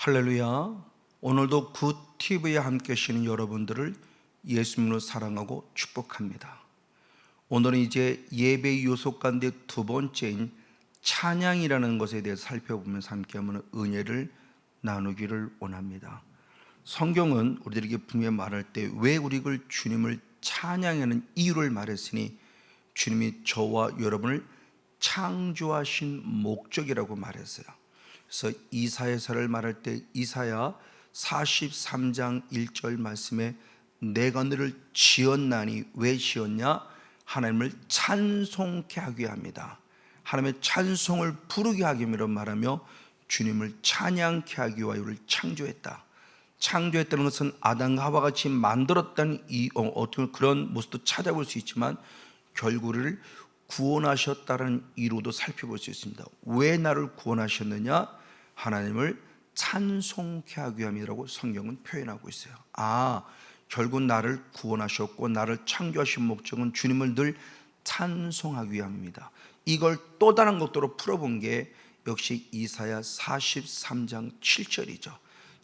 할렐루야. 오늘도 굿TV에 함께 하시는 여러분들을 예수님으로 사랑하고 축복합니다. 오늘은 이제 예배의 요소 가운데 두 번째인 찬양이라는 것에 대해서 살펴보면서 함께 하면 은혜를 나누기를 원합니다. 성경은 우리들에게 분명히 말할 때 왜 우리가 주님을 찬양하는 이유를 말했으니 주님이 저와 여러분을 창조하신 목적이라고 말했어요. 그래서 이사야서를 말할 때 이사야 43장 1절 말씀에 내가 너를 지었나니 왜 지었냐? 하나님을 찬송케 하기 위함이다. 하나님의 찬송을 부르게 하기 위함이라고 말하며 주님을 찬양케 하기 위하여 우리를 창조했다. 창조했다는 것은 아담과 하와 같이 만들었다는 어떤 그런 모습도 찾아볼 수 있지만 결국 우리를 구원하셨다는 이유로도 살펴볼 수 있습니다. 왜 나를 구원하셨느냐? 하나님을 찬송케 하기 위함이라고 성경은 표현하고 있어요. 결국 나를 구원하셨고 나를 창조하신 목적은 주님을 늘 찬송하기 위함입니다. 이걸 또 다른 것으로 풀어본 게 역시 이사야 43장 7절이죠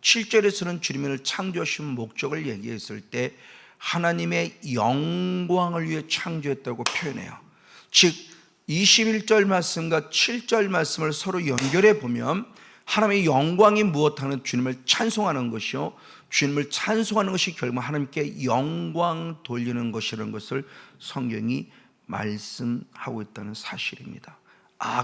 7절에서는 주님을 창조하신 목적을 얘기했을 때 하나님의 영광을 위해 창조했다고 표현해요. 즉 21절 말씀과 7절 말씀을 서로 연결해 보면 하나님의 영광이 무엇하는 주님을 찬송하는 것이요, 주님을 찬송하는 것이 결국 하나님께 영광 돌리는 것이라는 것을 성경이 말씀하고 있다는 사실입니다.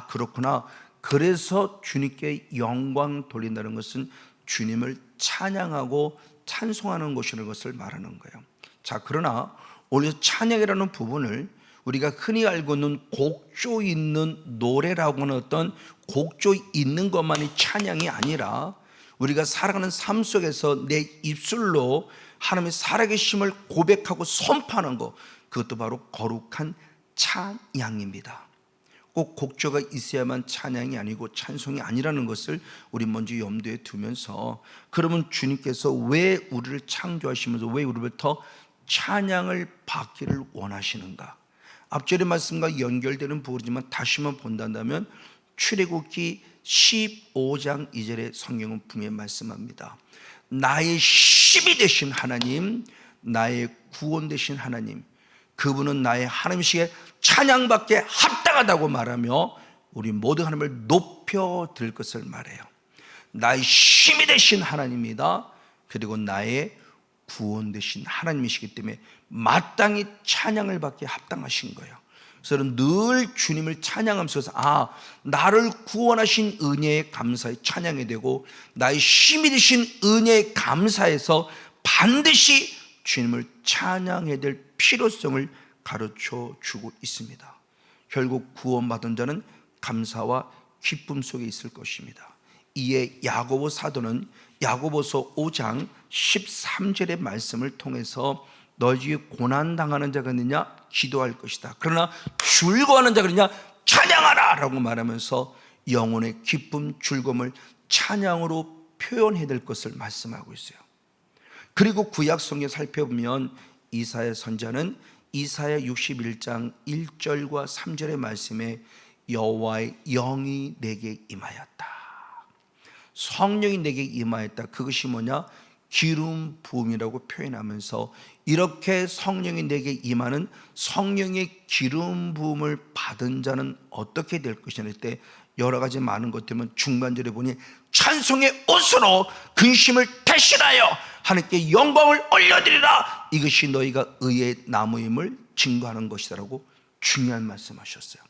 그렇구나. 그래서 주님께 영광 돌린다는 것은 주님을 찬양하고 찬송하는 것이라는 것을 말하는 거예요. 자, 그러나 오늘 찬양이라는 부분을 우리가 흔히 알고 있는 곡조 있는 노래라고 하는 어떤 곡조 있는 것만이 찬양이 아니라 우리가 살아가는 삶 속에서 내 입술로 하나님의 살아계심을 고백하고 선포하는 것, 그것도 바로 거룩한 찬양입니다. 꼭 곡조가 있어야만 찬양이 아니고 찬송이 아니라는 것을 우리 먼저 염두에 두면서, 그러면 주님께서 왜 우리를 창조하시면서 왜 우리부터 찬양을 받기를 원하시는가? 앞절의 말씀과 연결되는 부분이지만 다시 한번 본다면 출애굽기 15장 2절의 성경은 분명히 말씀합니다. 나의 힘이 되신 하나님, 나의 구원 되신 하나님, 그분은 나의 하나님이시기에 찬양받기에 합당하다고 말하며 우리 모두 하나님을 높여드릴 것을 말해요. 나의 힘이 되신 하나님이다. 그리고 나의 구원 되신 하나님이시기 때문에 마땅히 찬양을 받기에 합당하신 거예요. 그래서 늘 주님을 찬양하면서 나를 구원하신 은혜에 감사해 찬양이 되고 나의 힘이 되신 은혜에 감사해서 반드시 주님을 찬양해야 될 필요성을 가르쳐 주고 있습니다. 결국 구원받은 자는 감사와 기쁨 속에 있을 것입니다. 이에 야고보 사도는 야고보서 5장 13절의 말씀을 통해서 너희 중에 고난당하는 자가 있느냐? 기도할 것이다. 그러나 즐거워하는 자가 있느냐? 찬양하라! 라고 말하면서 영혼의 기쁨, 즐거움을 찬양으로 표현해야 될 것을 말씀하고 있어요. 그리고 구약 성경 살펴보면 이사야 선지자는 이사야 61장 1절과 3절의 말씀에 여호와의 영이 내게 임하였다. 성령이 내게 임하였다. 그것이 뭐냐? 기름 부음이라고 표현하면서 이렇게 성령이 내게 임하는 성령의 기름 부음을 받은 자는 어떻게 될 것이냐 할 때 여러 가지 많은 것들은 중간절에 보니 찬송의 옷으로 근심을 대신하여 하나님께 영광을 올려드리라. 이것이 너희가 의의 나무임을 증거하는 것이다라고 중요한 말씀하셨어요.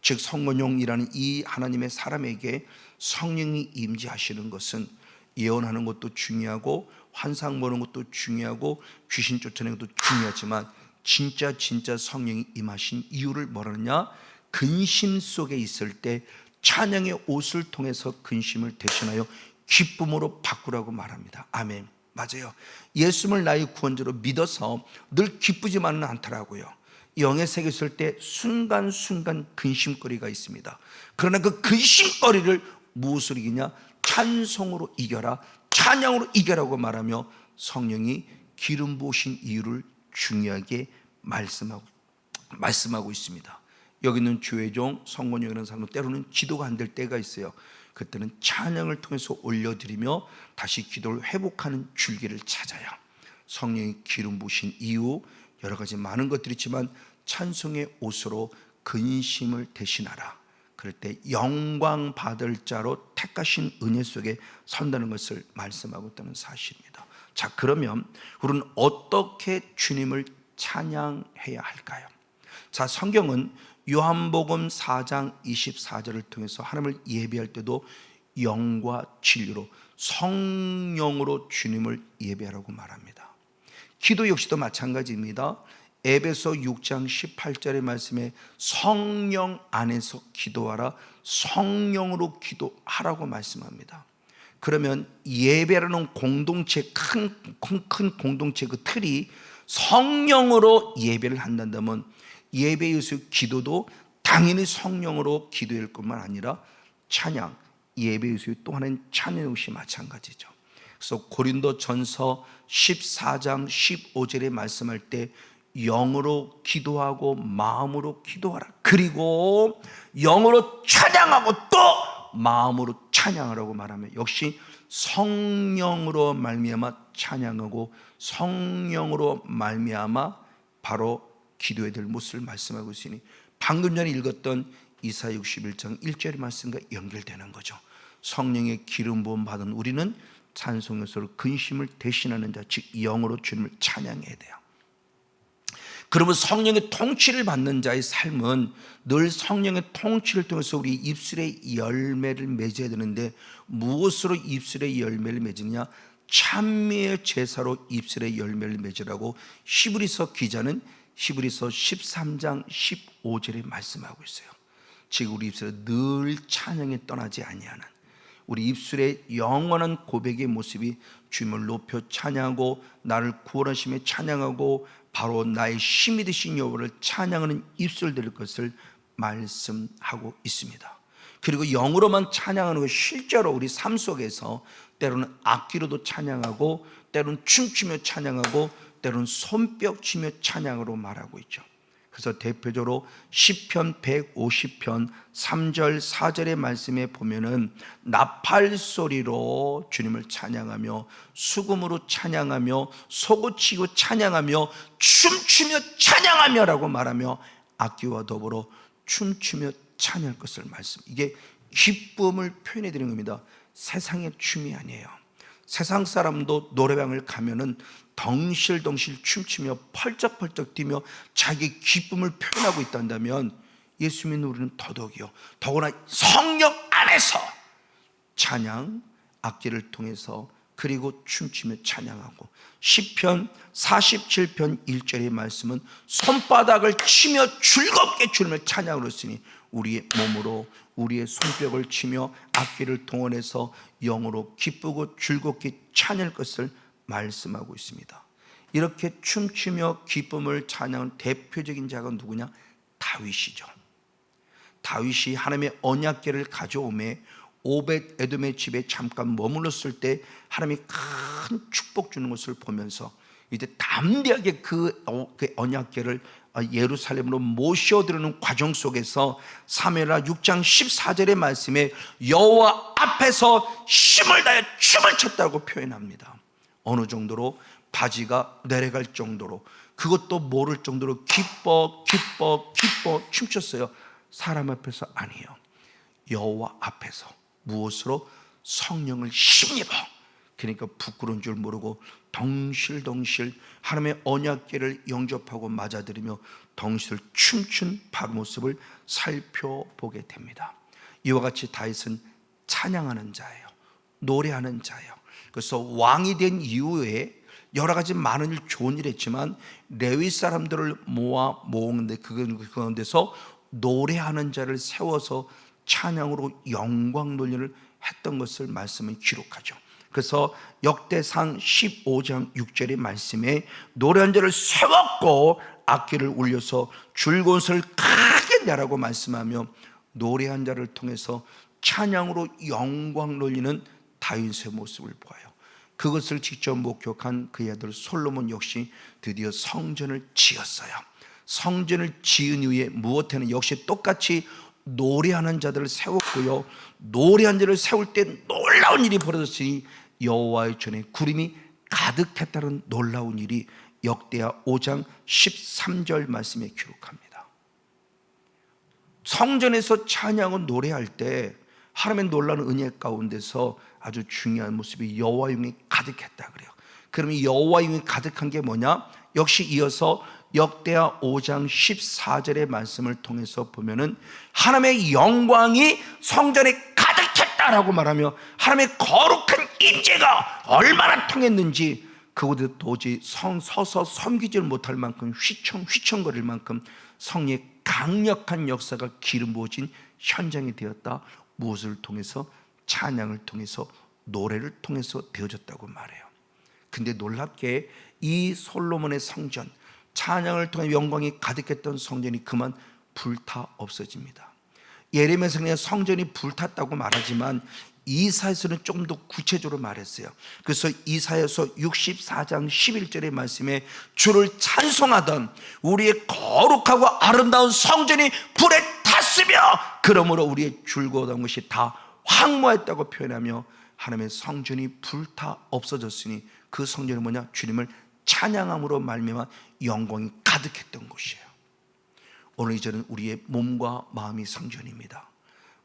즉 성문용이라는 이 하나님의 사람에게 성령이 임재하시는 것은 예언하는 것도 중요하고 환상 보는 것도 중요하고 귀신 쫓아내는 것도 중요하지만 진짜 성령이 임하신 이유를 뭐라느냐? 근심 속에 있을 때 찬양의 옷을 통해서 근심을 대신하여 기쁨으로 바꾸라고 말합니다. 아멘. 맞아요. 예수님을 나의 구원자로 믿어서 늘 기쁘지만은 않더라고요. 영의 세계에 있을 때 순간순간 근심거리가 있습니다. 그러나 그 근심거리를 무엇으로 이기냐? 찬송으로 이겨라, 찬양으로 이겨라고 말하며 성령이 기름 부으신 이유를 중요하게 말씀하고 있습니다. 여기 있는 주의 종 성곤용이라는 사람은 때로는 기도가 안 될 때가 있어요. 그때는 찬양을 통해서 올려드리며 다시 기도를 회복하는 줄기를 찾아야 성령이 기름 부으신 이후 여러 가지 많은 것들이 있지만 찬송의 옷으로 근심을 대신하라. 그럴 때 영광 받을 자로 택하신 은혜 속에 선다는 것을 말씀하고 있다는 사실입니다. 자, 그러면 우리는 어떻게 주님을 찬양해야 할까요? 자, 성경은 요한복음 4장 24절을 통해서 하나님을 예배할 때도 영과 진리로 성령으로 주님을 예배하라고 말합니다. 기도 역시도 마찬가지입니다. 에베소 6장 18절의 말씀에 성령 안에서 기도하라, 성령으로 기도하라고 말씀합니다. 그러면 예배라는 공동체, 큰 공동체 그 틀이 성령으로 예배를 한다면 예배에서 기도도 당연히 성령으로 기도할 것만 아니라 찬양, 예배에서 또 하나는 찬양 역시 마찬가지죠. 그래서 고린도전서 14장 15절에 말씀할 때 영으로 기도하고 마음으로 기도하라. 그리고 영으로 찬양하고 또 마음으로 찬양하라고 말하면 역시 성령으로 말미암아 찬양하고 성령으로 말미암아 바로 기도해야 될 모습을 말씀하고 있으니 방금 전에 읽었던 이사야 61장 1절의 말씀과 연결되는 거죠. 성령의 기름 부음 받은 우리는 찬송에서 근심을 대신하는 자, 즉 영으로 주님을 찬양해야 돼요. 그러면 성령의 통치를 받는 자의 삶은 늘 성령의 통치를 통해서 우리 입술의 열매를 맺어야 되는데 무엇으로 입술의 열매를 맺느냐? 찬미의 제사로 입술의 열매를 맺으라고 히브리서 기자는 히브리서 13장 15절에 말씀하고 있어요. 즉 우리 입술에 늘 찬양에 떠나지 아니하는 우리 입술의 영원한 고백의 모습이 주님을 높여 찬양하고 나를 구원하심에 찬양하고 바로 나의 힘이 되신 여호와를 찬양하는 입술 될 것을 말씀하고 있습니다. 그리고 영으로만 찬양하는 것 실제로 우리 삶 속에서 때로는 악기로도 찬양하고 때로는 춤추며 찬양하고 때로는 손뼉 치며 찬양으로 말하고 있죠. 그래서 대표적으로 시편 150편 3절 4절의 말씀에 보면은 나팔 소리로 주님을 찬양하며 수금으로 찬양하며 소고치고 찬양하며 춤추며 찬양하며 라고 말하며 악기와 더불어 춤추며 찬양할 것을 말씀. 이게 기쁨을 표현해 드리는 겁니다. 세상의 춤이 아니에요. 세상 사람도 노래방을 가면은 덩실덩실 춤추며 펄쩍펄쩍 뛰며 자기 기쁨을 표현하고 있다면 예수 믿는 우리는 더더욱이요, 더구나 성령 안에서 찬양, 악기를 통해서 그리고 춤추며 찬양하고 시편 47편 1절의 말씀은 손바닥을 치며 즐겁게 주님을 찬양으로 쓰니 우리의 몸으로 우리의 손뼉을 치며 악기를 동원해서 영으로 기쁘고 즐겁게 찬양할 것을 말씀하고 있습니다. 이렇게 춤추며 기쁨을 찬양하는 대표적인 자가 누구냐? 다윗이죠. 다윗이 하나님의 언약궤를 가져오매 오벳 에돔의 집에 잠깐 머물렀을 때 하나님이 큰 축복 주는 것을 보면서 이제 담대하게 그 언약궤를 예루살렘으로 모셔드리는 과정 속에서 사무엘하 6장 14절의 말씀에 여호와 앞에서 힘을 다해 춤을 췄다고 표현합니다. 어느 정도로? 바지가 내려갈 정도로, 그것도 모를 정도로 기뻐 춤췄어요. 사람 앞에서 아니에요. 여호와 앞에서. 무엇으로? 성령을 힘입어. 그러니까 부끄러운 줄 모르고 덩실덩실 하나님의 언약궤를 영접하고 맞아들이며 덩실 춤춘 바로 모습을 살펴보게 됩니다. 이와 같이 다윗은 찬양하는 자예요. 노래하는 자예요. 그래서 왕이 된 이후에 여러 가지 많은 일, 좋은 일 했지만 레위 사람들을 모으는데 그 가운데서 노래하는 자를 세워서 찬양으로 영광 돌리를 했던 것을 말씀은 기록하죠. 그래서 역대상 15장 6절의 말씀에 노래한 자를 세웠고 악기를 울려서 즐거운 소리를 크게 내라고 말씀하며 노래한 자를 통해서 찬양으로 영광 돌리는 다윗의 모습을 보아요. 그것을 직접 목격한 그의 아들 솔로몬 역시 드디어 성전을 지었어요. 성전을 지은 이후에 무엇에는 역시 똑같이 노래하는 자들을 세웠고요, 노래하는 자를 세울 때 놀라운 일이 벌어졌으니 여호와의 전에 구름이 가득했다는 놀라운 일이 역대하 5장 13절 말씀에 기록합니다. 성전에서 찬양은 노래할 때 하나님의 놀라운 은혜 가운데서 아주 중요한 모습이 여호와의 영이 가득했다 그래요. 그러면 여호와의 영이 가득한 게 뭐냐? 역시 이어서 역대하 5장 14절의 말씀을 통해서 보면은 하나님의 영광이 성전에 가득했다라고 말하며 하나님의 거룩한 임재가 얼마나 통했는지 그곳에 도저히 서서 섬기지 못할 만큼 휘청거릴 만큼 성령의 강력한 역사가 기름 부어진 현장이 되었다. 무엇을 통해서? 찬양을 통해서, 노래를 통해서 되어졌다고 말해요. 근데 놀랍게 이 솔로몬의 성전, 찬양을 통해 영광이 가득했던 성전이 그만 불타 없어집니다. 예레미야서 그냥 성전이 불탔다고 말하지만 이사야서는 조금 더 구체적으로 말했어요. 그래서 이사야서 64장 11절의 말씀에 주를 찬송하던 우리의 거룩하고 아름다운 성전이 불에 탔으며 그러므로 우리의 즐거웠던 것이 다 황무했다고 표현하며 하나님의 성전이 불타 없어졌으니 그 성전이 뭐냐? 주님을 찬양함으로 말미암아 영광이 가득했던 곳이에요. 오늘 이제는 우리의 몸과 마음이 성전입니다.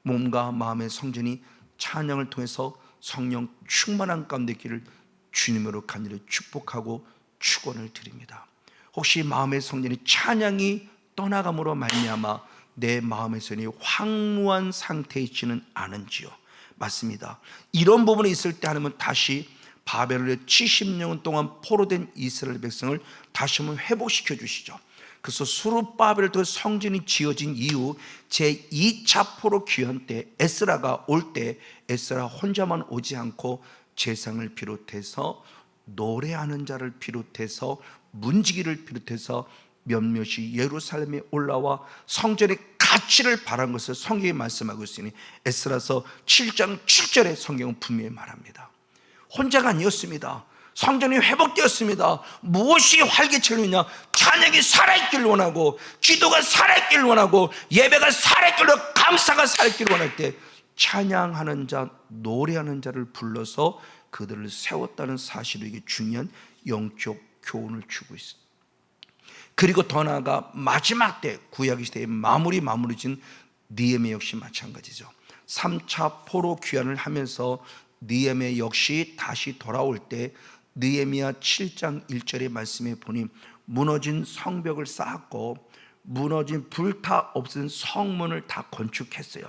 몸과 마음의 성전이 찬양을 통해서 성령 충만한 가운데 있기를 주님으로 간절히 축복하고 축원을 드립니다. 혹시 마음의 성전이 찬양이 떠나감으로 말미암아 내 마음의 성전이 황무한 상태에 있지는 않은지요? 맞습니다. 이런 부분이 있을 때 하나님은 다시 바벨론의 70년 동안 포로된 이스라엘 백성을 다시 한번 회복시켜 주시죠. 그래서 수르바벨을 통해 성전이 지어진 이후 제2차 포로 귀환 때 에스라가 올 때 에스라 혼자만 오지 않고 제상을 비롯해서 노래하는 자를 비롯해서 문지기를 비롯해서 몇몇이 예루살렘에 올라와 성전의 가치를 바란 것을 성경이 말씀하고 있으니 에스라서 7장 7절에 성경은 분명히 말합니다. 혼자가 아니었습니다. 성전이 회복되었습니다. 무엇이 활기차느냐? 찬양이 살아있기를 원하고, 기도가 살아있기를 원하고, 예배가 살아있기를 원하고, 감사가 살아있기를 원할 때 찬양하는 자, 노래하는 자를 불러서 그들을 세웠다는 사실이 이게 중요한 영적 교훈을 주고 있습니다. 그리고 더 나아가 마지막 때 구약 시대의 마무리 짓은 느헤미야 역시 마찬가지죠. 3차 포로 귀환을 하면서 느헤미야 역시 다시 돌아올 때 느헤미야 7장 1절의 말씀에 보니 무너진 성벽을 쌓았고 무너진 불타 없은 성문을 다 건축했어요.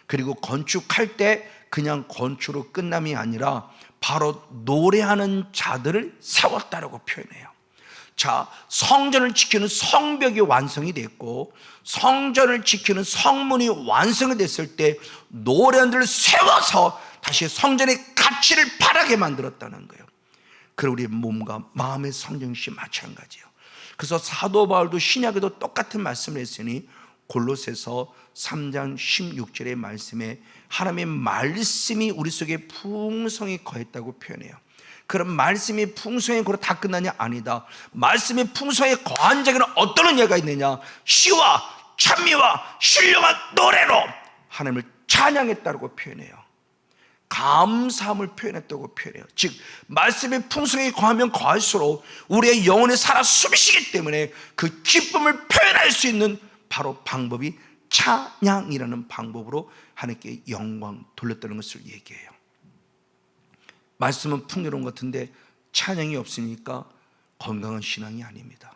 그리고 건축할 때 그냥 건축으로 끝남이 아니라 바로 노래하는 자들을 세웠다라고 표현해요. 자, 성전을 지키는 성벽이 완성이 됐고 성전을 지키는 성문이 완성이 됐을 때 노래한들을 세워서 다시 성전의 가치를 바라게 만들었다는 거예요. 그리고 우리의 몸과 마음의 성전 역시 마찬가지예요. 그래서 사도 바울도 신약에도 똑같은 말씀을 했으니 골로새서 3장 16절의 말씀에 하나님의 말씀이 우리 속에 풍성히 거했다고 표현해요. 그럼 말씀이 풍성히 거로 다 끝나냐? 아니다. 말씀이 풍성히 거한 자에는 어떤 은혜가 있느냐? 시와 찬미와 신령한 노래로 하나님을 찬양했다고 표현해요. 감사함을 표현했다고 표현해요. 즉 말씀이 풍성히 거하면 거할수록 우리의 영혼이 살아 숨쉬기 때문에 그 기쁨을 표현할 수 있는 바로 방법이 찬양이라는 방법으로 하나님께 영광 돌렸다는 것을 얘기해요. 말씀은 풍요로운 것 같은데 찬양이 없으니까 건강한 신앙이 아닙니다.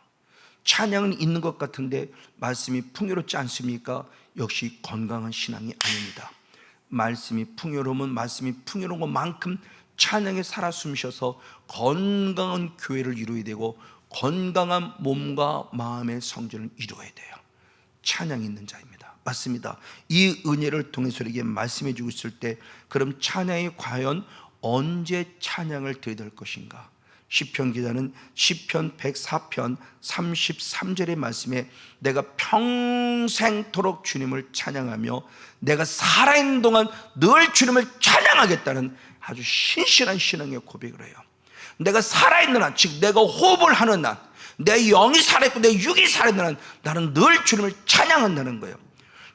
찬양은 있는 것 같은데 말씀이 풍요롭지 않습니까? 역시 건강한 신앙이 아닙니다. 말씀이 풍요로우면 말씀이 풍요로운 것만큼 찬양에 살아 숨쉬어서 건강한 교회를 이루어야 되고 건강한 몸과 마음의 성전을 이루어야 돼요. 찬양이 있는 자입니다. 맞습니다. 이 은혜를 통해서 우리에게 말씀해 주고 있을 때 그럼 찬양이 과연 언제 찬양을 드려야 될 것인가? 시편 기자는 시편 104편 33절의 말씀에 내가 평생토록 주님을 찬양하며 내가 살아있는 동안 늘 주님을 찬양하겠다는 아주 신실한 신앙의 고백을 해요. 내가 살아있는 한, 즉 내가 호흡을 하는 한, 내 영이 살아있고 내 육이 살아있는 한 나는 늘 주님을 찬양한다는 거예요.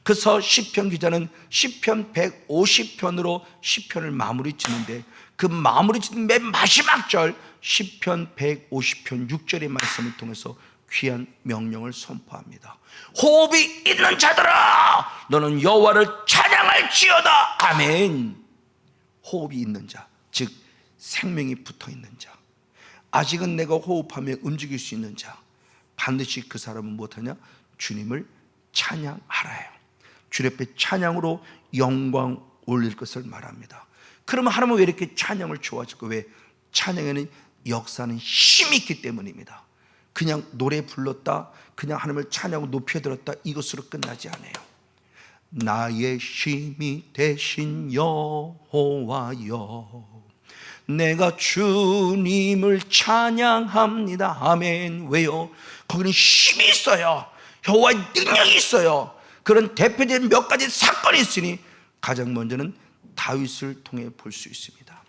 그래서 시편 기자는 시편 150편으로 시편을 마무리 짓는데, 그 마무리 짓는 맨 마지막 절 시편 150편 6절의 말씀을 통해서 귀한 명령을 선포합니다. 호흡이 있는 자들아, 너는 여호와를 찬양할지어다. 아멘. 호흡이 있는 자, 즉 생명이 붙어 있는 자, 아직은 내가 호흡하며 움직일 수 있는 자, 반드시 그 사람은 무엇하냐? 주님을 찬양하라요. 주님 앞에 찬양으로 영광 올릴 것을 말합니다. 그러면 하나님은 왜 이렇게 찬양을 좋아하실까? 왜? 찬양에는 역사는 힘이 있기 때문입니다. 그냥 노래 불렀다, 그냥 하나님을 찬양하고 높여들었다, 이것으로 끝나지 않아요. 나의 힘이 되신 여호와여, 내가 주님을 찬양합니다. 아멘. 왜요? 거기는 힘이 있어요. 여호와의 능력이 있어요. 그런 대표적인 몇 가지 사건이 있으니 가장 먼저는 다윗을 통해 볼 수 있습니다.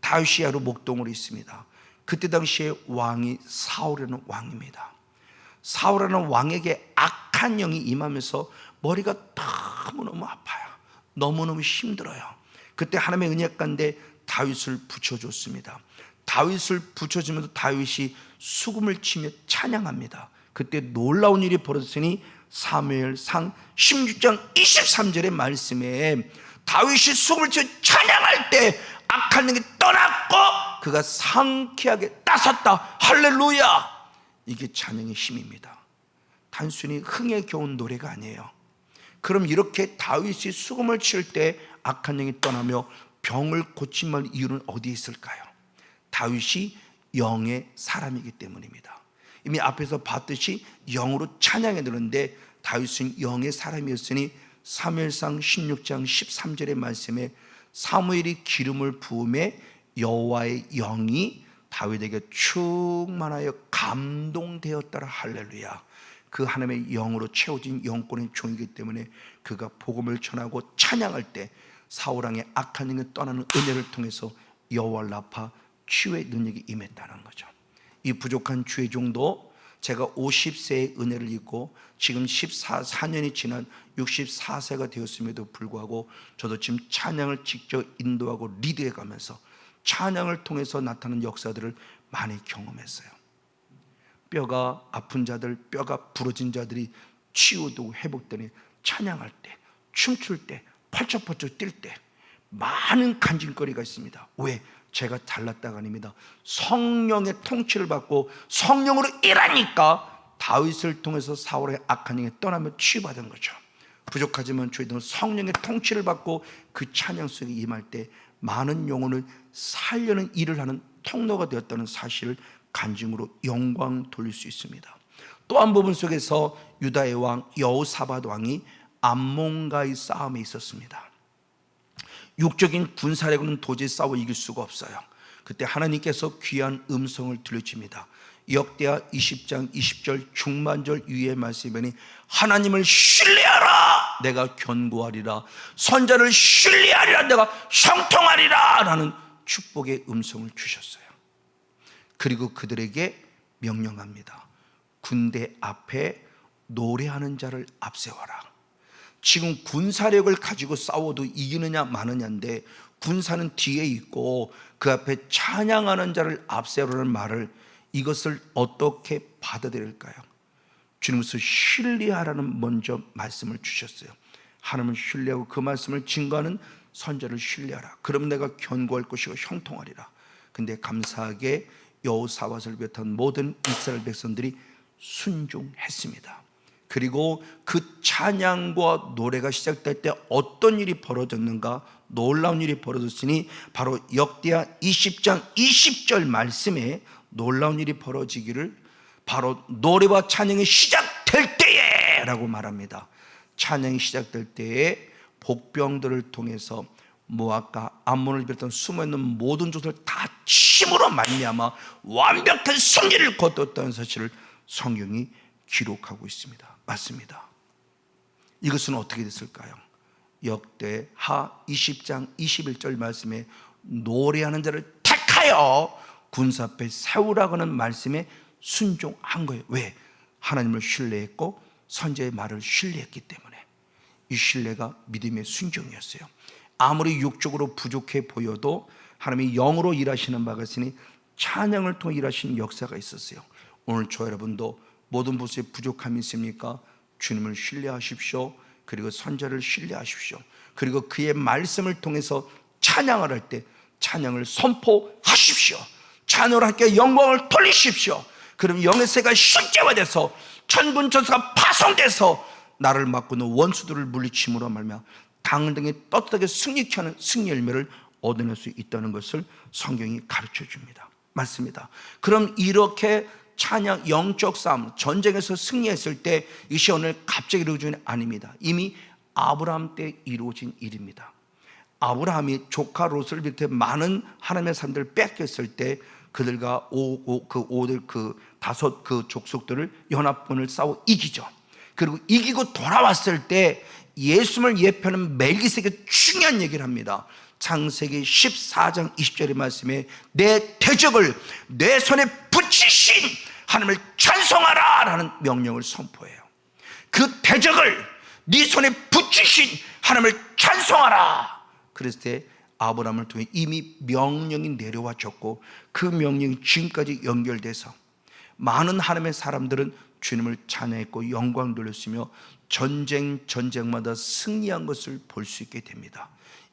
다윗이 하루 목동으로 있습니다. 그때 당시에 왕이 사울이라는 왕입니다. 사울이라는 왕에게 악한 영이 임하면서 머리가 너무너무 아파요. 너무너무 힘들어요. 그때 하나님의 은혜 가운데 다윗을 붙여줬습니다. 다윗을 붙여주면서 다윗이 수금을 치며 찬양합니다. 그때 놀라운 일이 벌어졌으니 사무엘상 16장 23절의 말씀에 다윗이 수금을 치며 찬양할 때 악한 영이 떠났고 그가 상쾌하게 따섰다. 할렐루야. 이게 찬양의 힘입니다. 단순히 흥에 겨운 노래가 아니에요. 그럼 이렇게 다윗이 수금을 칠 때 악한 영이 떠나며 병을 고침할 이유는 어디에 있을까요? 다윗이 영의 사람이기 때문입니다. 이미 앞에서 봤듯이 영으로 찬양해 드렸는데 다윗은 영의 사람이었으니 사무엘상 16장 13절의 말씀에 사무엘이 기름을 부음에 여호와의 영이 다윗에게 충만하여 감동되었더라. 할렐루야. 그 하나님의 영으로 채워진 영권의 종이기 때문에 그가 복음을 전하고 찬양할 때 사울왕의 악한 영이 떠나는 은혜를 통해서 여호와를 아파 치유의 능력이 임했다는 거죠. 이 부족한 주의 종도 제가 50세의 은혜를 입고 지금 4년이 지난 64세가 되었음에도 불구하고 저도 지금 찬양을 직접 인도하고 리드해 가면서 찬양을 통해서 나타나는 역사들을 많이 경험했어요. 뼈가 아픈 자들, 뼈가 부러진 자들이 치유되고 회복되니 찬양할 때, 춤출 때, 펄쩍펄쩍 뛸 때 많은 간증거리가 있습니다. 왜? 제가 잘났다가 아닙니다. 성령의 통치를 받고 성령으로 일하니까 다윗을 통해서 사울의 악한 영이 떠나며 치유받은 거죠. 부족하지만 저희들은 성령의 통치를 받고 그 찬양 속에 임할 때 많은 영혼을 살려는 일을 하는 통로가 되었다는 사실을 간증으로 영광 돌릴 수 있습니다. 또 한 부분 속에서 유다의 왕 여호사밧 왕이 암몬과의 싸움에 있었습니다. 육적인 군사력으로는 도저히 싸워 이길 수가 없어요. 그때 하나님께서 귀한 음성을 들려줍니다. 역대하 20장 20절 중반절 위의 말씀이니 하나님을 신뢰하라, 내가 견고하리라. 선자를 신뢰하리라, 내가 형통하리라 라는 축복의 음성을 주셨어요. 그리고 그들에게 명령합니다. 군대 앞에 노래하는 자를 앞세워라. 지금 군사력을 가지고 싸워도 이기느냐 마느냐인데 군사는 뒤에 있고 그 앞에 찬양하는 자를 앞세우라는 말을, 이것을 어떻게 받아들일까요? 주님께서 신뢰하라는 먼저 말씀을 주셨어요. 하나님을 신뢰하고 그 말씀을 증거하는 선자를 신뢰하라. 그럼 내가 견고할 것이고 형통하리라. 근데 감사하게 여호사밧을 비롯한 모든 이스라엘 백성들이 순종했습니다. 그리고 그 찬양과 노래가 시작될 때 어떤 일이 벌어졌는가? 놀라운 일이 벌어졌으니 바로 역대하 20장 20절 말씀에 놀라운 일이 벌어지기를 바로 노래와 찬양이 시작될 때에 라고 말합니다. 찬양이 시작될 때에 복병들을 통해서 모압과 암몬을 비롯한 숨어있는 모든 족속을 다 침으로 말미암아 완벽한 승리를 거뒀다는 사실을 성경이 기록하고 있습니다. 맞습니다. 이것은 어떻게 됐을까요? 역대하 20장 21절 말씀에 노래하는 자를 택하여 군사 앞에 세우라고 하는 말씀에 순종한 거예요. 왜? 하나님을 신뢰했고 선지자의 말을 신뢰했기 때문에. 이 신뢰가 믿음의 순종이었어요. 아무리 육적으로 부족해 보여도 하나님이 영으로 일하시는 바가 있으니 찬양을 통해 일하시는 역사가 있었어요. 오늘 저 여러분도 모든 부서에 부족함이 있습니까? 주님을 신뢰하십시오. 그리고 선자를 신뢰하십시오. 그리고 그의 말씀을 통해서 찬양을 할 때 찬양을 선포하십시오. 찬양을 함께 영광을 돌리십시오. 그럼 영의 세가 실제화돼서 천군천사가 파송돼서 나를 막고는 원수들을 물리침으로 말미암아 당등에 떳떳하게 승리케 하는 승리 열매를 얻어낼 수 있다는 것을 성경이 가르쳐 줍니다. 맞습니다. 그럼 이렇게 찬양, 영적 싸움, 전쟁에서 승리했을 때 이것이 오늘 갑자기 이루어진 일이 아닙니다. 이미 아브라함 때 이루어진 일입니다. 아브라함이 조카 롯을 비롯해 많은 하나님의 사람들을 뺏겼을 때 그들과 다섯 족속들을 연합군을 싸워 이기죠. 그리고 이기고 돌아왔을 때 예수님을 예표하는 멜기세덱의 중요한 얘기를 합니다. 창세기 14장 20절의 말씀에 내 대적을 내 손에 붙이신 하나님을 찬송하라 라는 명령을 선포해요. 그 대적을 네 손에 붙이신 하나님을 찬송하라. 그랬을 때 아브라함을 통해 이미 명령이 내려와졌고 그 명령이 지금까지 연결돼서 많은 하나님의 사람들은 주님을 찬양했고 영광 돌렸으며 전쟁마다 승리한 것을 볼 수 있게 됩니다.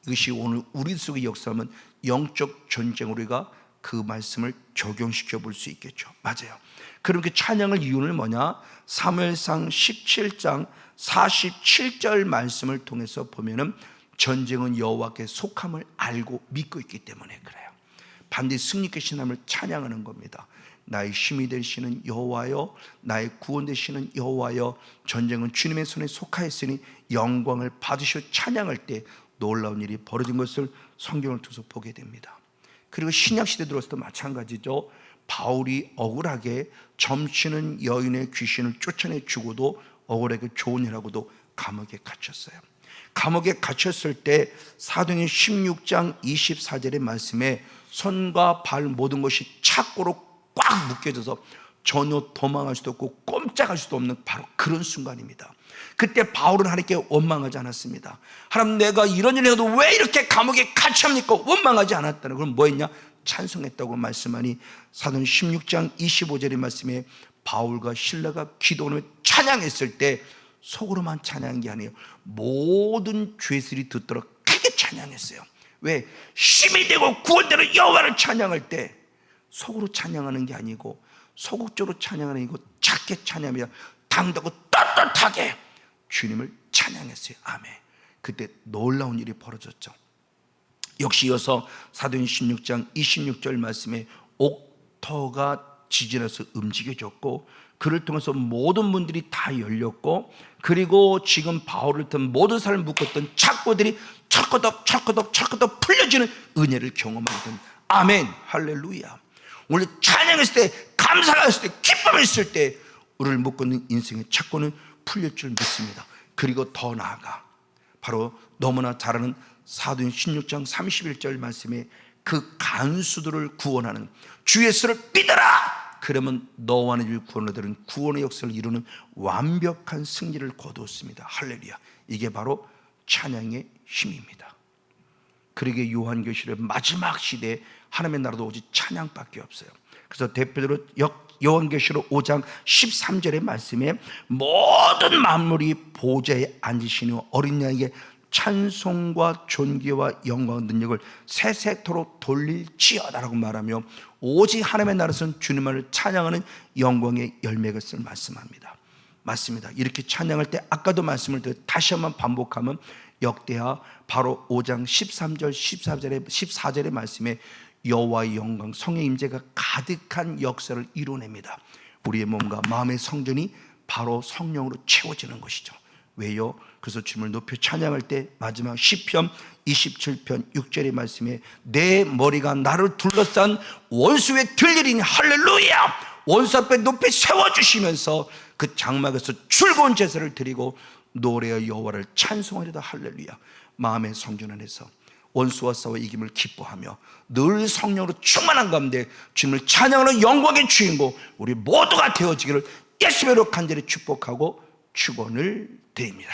이것이 오늘 우리 속의 역사하면 영적 전쟁으로 우리가 그 말씀을 적용시켜 볼 수 있겠죠. 맞아요. 그럼 그 찬양을 이유는 뭐냐? 사무엘상 17장 47절 말씀을 통해서 보면은 전쟁은 여호와께 속함을 알고 믿고 있기 때문에 그래요. 반드시 승리케 하나님을 찬양하는 겁니다. 나의 힘이 되시는 여호와여, 나의 구원 되시는 여호와여, 전쟁은 주님의 손에 속하였으니 영광을 받으시오 찬양할 때 놀라운 일이 벌어진 것을 성경을 통해서 보게 됩니다. 그리고 신약시대 들어서도 마찬가지죠. 바울이 억울하게 점치는 여인의 귀신을 쫓아내 주고도 억울하게 좋은 일하고도 감옥에 갇혔어요. 감옥에 갇혔을 때 사도행전 16장 24절의 말씀에 손과 발 모든 것이 착고로 꽉 묶여져서 전혀 도망할 수도 없고 꼼짝할 수도 없는 바로 그런 순간입니다. 그때 바울은 하나님께 원망하지 않았습니다. 하나님, 내가 이런 일을 해도 왜 이렇게 감옥에 갇힙니까? 원망하지 않았다는. 그럼 뭐 했냐? 찬송했다고 말씀하니 사도행전 16장 25절의 말씀에 바울과 실라가 기도하며 찬양했을 때 속으로만 찬양한 게 아니에요. 모든 죄들이 듣도록 크게 찬양했어요. 왜? 힘이 되고 구원되는 여호와를 찬양할 때 속으로 찬양하는 게 아니고 소극적으로 찬양하는 게 아니고 작게 찬양합니다. 당당하고 떳떳하게 주님을 찬양했어요. 아멘. 그때 놀라운 일이 벌어졌죠. 역시 이어서 사도행전 16장 26절 말씀에 옥터가 지진해서 움직여졌고 그를 통해서 모든 문들이 다 열렸고 그리고 지금 바울을 통해 모든 사람을 묶었던 착고들이 철거덕 풀려지는 은혜를 경험하던 아멘 할렐루야. 원래 찬양했을 때 감사가 있을 때 기쁨이 있을 때 우리를 묶었는 인생의 착고는 풀릴 줄 믿습니다. 그리고 더 나아가 바로 너무나 잘 아는 사도행전 16장 31절 말씀에 그 간수들을 구원하는 주 예수를 믿어라. 그러면 너와 내 집 구원자들은 구원의 역사를 이루는 완벽한 승리를 거두었습니다. 할렐루야. 이게 바로 찬양의 힘입니다. 그러기에 요한계시록의 마지막 시대에 하나님의 나라도 오직 찬양밖에 없어요. 그래서 대표적으로 요한계시록 5장 13절의 말씀에 모든 만물이 보좌에 앉으시는 어린 양에게 찬송과 존귀와 영광 능력을 세세토록 돌릴지어다라고 말하며 오직 하나님의 나라에서는 주님을 찬양하는 영광의 열매가 있음을 말씀합니다. 맞습니다. 이렇게 찬양할 때 아까도 말씀을 드려 다시 한번 반복하면 역대하 바로 5장 13절 14절의 말씀에 여호와의 영광 성의 임재가 가득한 역사를 이루어냅니다. 우리의 몸과 마음의 성전이 바로 성령으로 채워지는 것이죠. 왜요? 그래서 주님을 높여 찬양할 때 마지막 시편 27편 6절의 말씀에 내 머리가 나를 둘러싼 원수의 들리리니 할렐루야. 원수 앞에 높이 세워주시면서 그 장막에서 즐거운 제사를 드리고 노래하여 여호와를 찬송하리다 할렐루야. 마음의 성전 안에서 원수와 싸워 이김을 기뻐하며 늘 성령으로 충만한 가운데 주님을 찬양하는 영광의 주인공 우리 모두가 되어지기를 예수님으로 간절히 축복하고 축원을 드립니다.